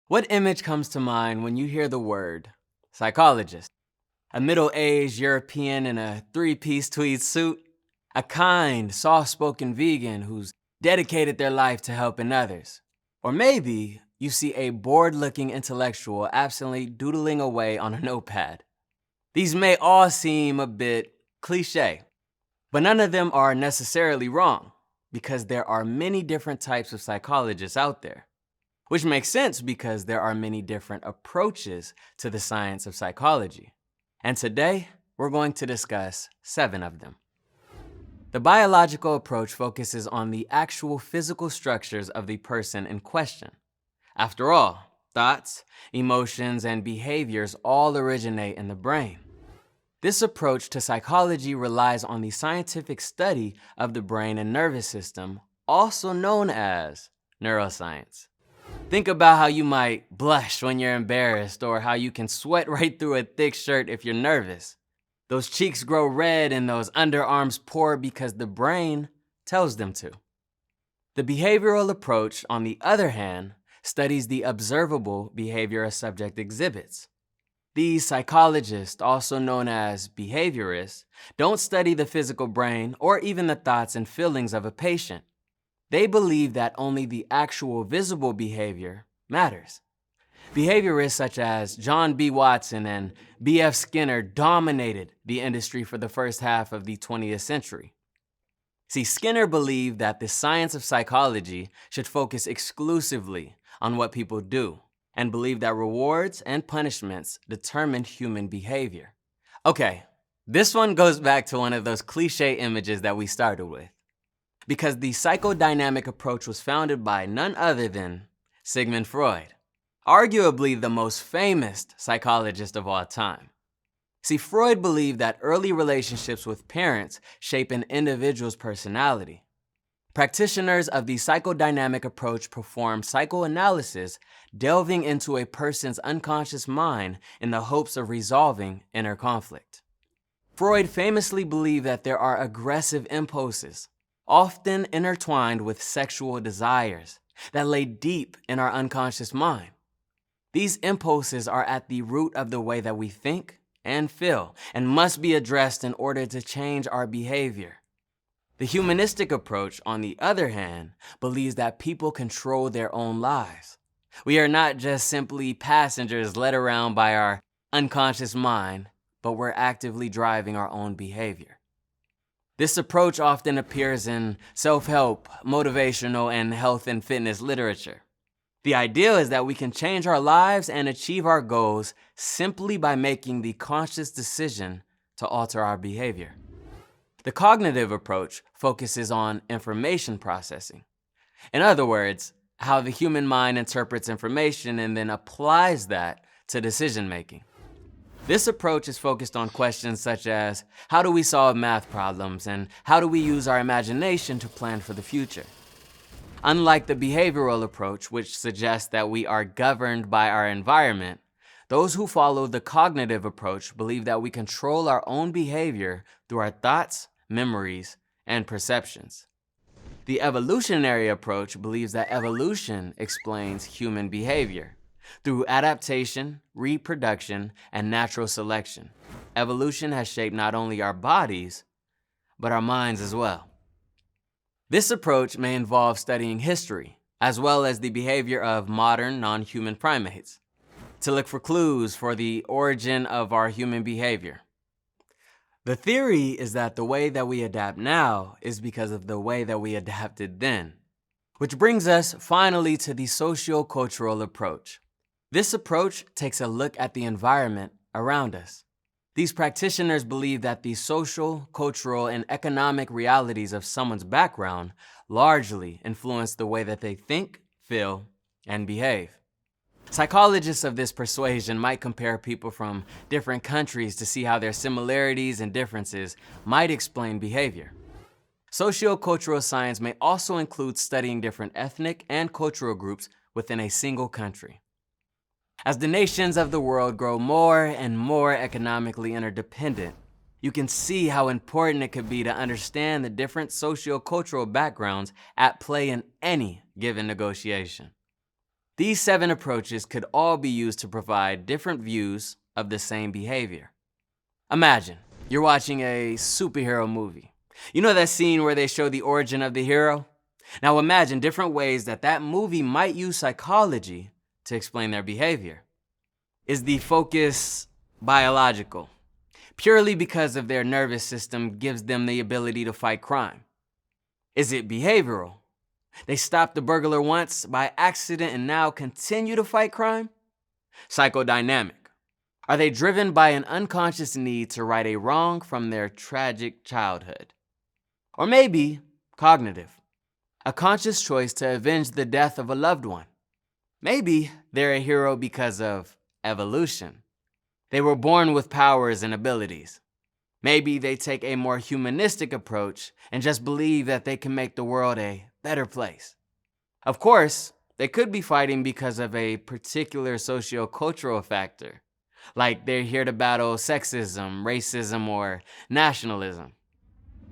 What image comes to mind when you hear the word psychologist? A middle-aged European in a three-piece tweed suit? A kind, soft-spoken vegan who's dedicated their life to helping others? Or maybe you see a bored-looking intellectual absently doodling away on a notepad. These may all seem a bit cliche, but none of them are necessarily wrong, because there are many different types of psychologists out there. Which makes sense because there are many different approaches to the science of psychology. And today, we're going to discuss 7 of them. The biological approach focuses on the actual physical structures of the person in question. After all, thoughts, emotions, and behaviors all originate in the brain. This approach to psychology relies on the scientific study of the brain and nervous system, also known as neuroscience. Think about how you might blush when you're embarrassed, or how you can sweat right through a thick shirt if you're nervous. Those cheeks grow red and those underarms pour because the brain tells them to. The behavioral approach, on the other hand, studies the observable behavior a subject exhibits. These psychologists, also known as behaviorists, don't study the physical brain or even the thoughts and feelings of a patient. They believe that only the actual visible behavior matters. Behaviorists such as John B. Watson and B.F. Skinner dominated the industry for the first half of the 20th century. See, Skinner believed that the science of psychology should focus exclusively on what people do, and believed that rewards and punishments determined human behavior. Okay, this one goes back to one of those cliche images that we started with, because the psychodynamic approach was founded by none other than Sigmund Freud, arguably the most famous psychologist of all time. See, Freud believed that early relationships with parents shape an individual's personality. Practitioners of the psychodynamic approach perform psychoanalysis, delving into a person's unconscious mind in the hopes of resolving inner conflict. Freud famously believed that there are aggressive impulses, often intertwined with sexual desires, that lay deep in our unconscious mind. These impulses are at the root of the way that we think and feel, and must be addressed in order to change our behavior. The humanistic approach, on the other hand, believes that people control their own lives. We are not just simply passengers led around by our unconscious mind, but we're actively driving our own behavior. This approach often appears in self-help, motivational, and health and fitness literature. The idea is that we can change our lives and achieve our goals simply by making the conscious decision to alter our behavior. The cognitive approach focuses on information processing. In other words, how the human mind interprets information and then applies that to decision-making. This approach is focused on questions such as, how do we solve math problems, and how do we use our imagination to plan for the future? Unlike the behavioral approach, which suggests that we are governed by our environment, those who follow the cognitive approach believe that we control our own behavior through our thoughts, memories, and perceptions. The evolutionary approach believes that evolution explains human behavior through adaptation, reproduction, and natural selection. Evolution has shaped not only our bodies, but our minds as well. This approach may involve studying history, as well as the behavior of modern non-human primates, to look for clues for the origin of our human behavior. The theory is that the way that we adapt now is because of the way that we adapted then. Which brings us finally to the SocioCultural Approach. This approach takes a look at the environment around us. These practitioners believe that the social, cultural, and economic realities of someone's background largely influence the way that they think, feel, and behave. Psychologists of this persuasion might compare people from different countries to see how their similarities and differences might explain behavior. Sociocultural science may also include studying different ethnic and cultural groups within a single country. As the nations of the world grow more and more economically interdependent, you can see how important it could be to understand the different sociocultural backgrounds at play in any given negotiation. These 7 approaches could all be used to provide different views of the same behavior. Imagine you're watching a superhero movie. You know that scene where they show the origin of the hero? Now imagine different ways that movie might use psychology to explain their behavior. Is the focus biological? Purely because of their nervous system gives them the ability to fight crime. Is it behavioral? They stopped the burglar once by accident and now continue to fight crime? Psychodynamic. Are they driven by an unconscious need to right a wrong from their tragic childhood? Or maybe cognitive. A conscious choice to avenge the death of a loved one. Maybe they're a hero because of evolution. They were born with powers and abilities. Maybe they take a more humanistic approach and just believe that they can make the world a better place. Of course, they could be fighting because of a particular sociocultural factor, like they're here to battle sexism, racism, or nationalism.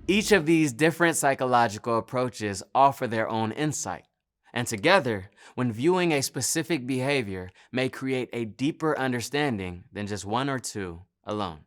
Each of these different psychological approaches offer their own insight, and together, when viewing a specific behavior, may create a deeper understanding than just one or two alone.